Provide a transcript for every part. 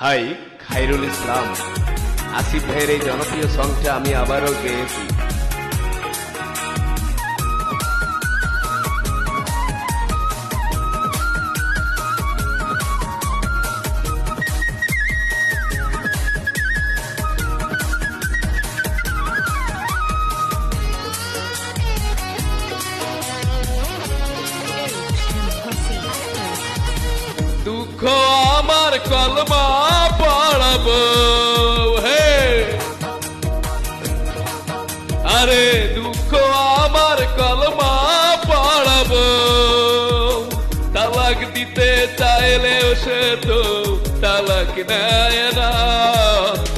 High, Khairul ইসলাম। আসিফ ভাইয়ের এই জনপ্রিয় সংটা আমি আবারও গেয়েছি। দুঃখ আমার কলমা পড়াবো, হে আরে দুঃখ আমার কলমা পড়াবো। তালাক দিতে চাইলেও সে তো তালাক নেয় না।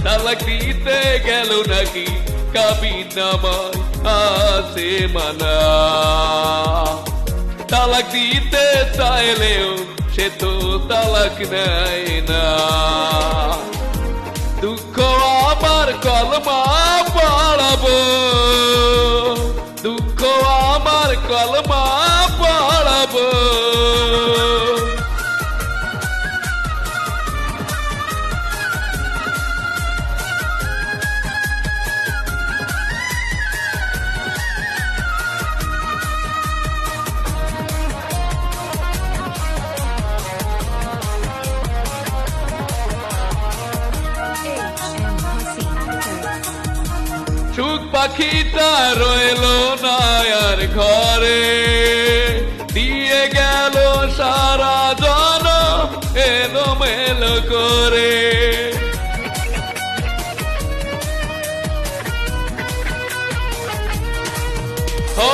তালাক দিতে গেল নাকি কাবিন নামায় আছে মানা। তালাক দিতে চাইলেও সে তো তালাক নেয় না। দুঃখ আমার কলমা পড়াবো, দুঃখ আমার কলমা পড়াবো। সুখ পাখিটা রইল না আর ঘরে, দিয়ে গেল সারা জন এলোমেলো করে। ও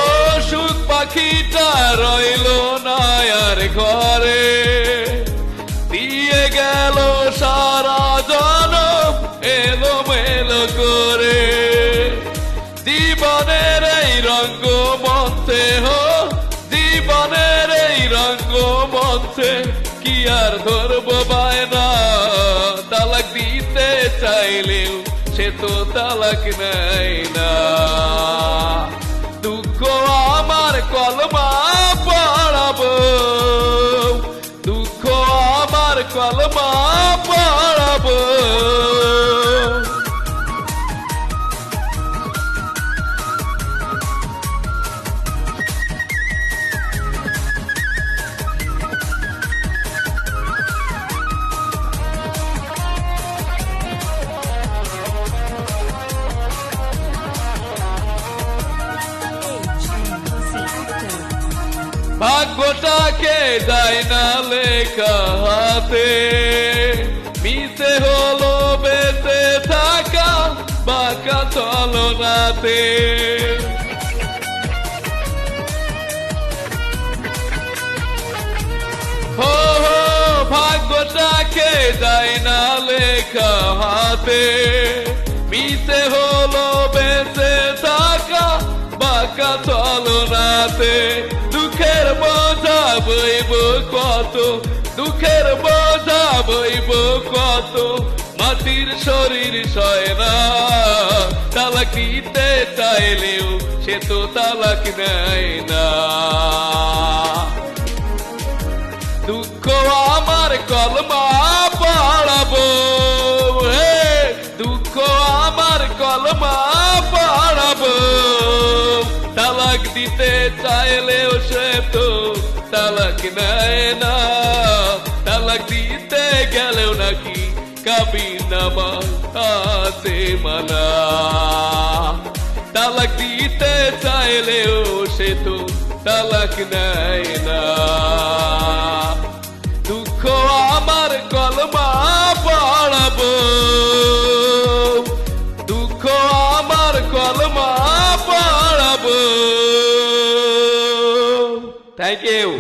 সুখ পাখিটা রইল না আর ঘরে, দিয়ে গেল সারা জন এলোমেলো করে। জীবনের এই রঙ্গ মঞ্চে জীবনের এই রঙ্গ মঞ্চে কি আর ধরবো বায়না। তালাক দিতে চাইলেও সে তো তালাক নেয় না। দুঃখ আমার কলমা পড়াবো, দুঃখ আমার কলমা পড়াবো। ভাগ্যটাকে দেয় না লেখা হাতে, মিশে হলো বেঁচে থাকা বাঁকা চলনাতে। হো হো ভাগ্যটাকে দেয় না লেখা হাতে, মিশে হলো বেঁচে থাকা বাঁকা চলনাতে। দুঃখের বোঝা বইব কত, দুঃখের বোঝা বইব কত, মাটির শরীর সয় না। তালাক দিতে চাইলেও সে তো তালাক নেয় না। দুঃখ আমার কলমা পড়াবো, হে দুঃখ আমার কলমা পড়াবো। তালাক দিতে চাইলেও সে তো তালাক নেয় না। তালাক দিতে গেলেও নাকি কাবিন নামায় আছে মানা। তালাক দিতে চাইলেও সে তো তালাক নেয় না। দুঃখ আমার কলমা পড়াবো, দুঃখ আমার কলমা পড়াবো। Thank you.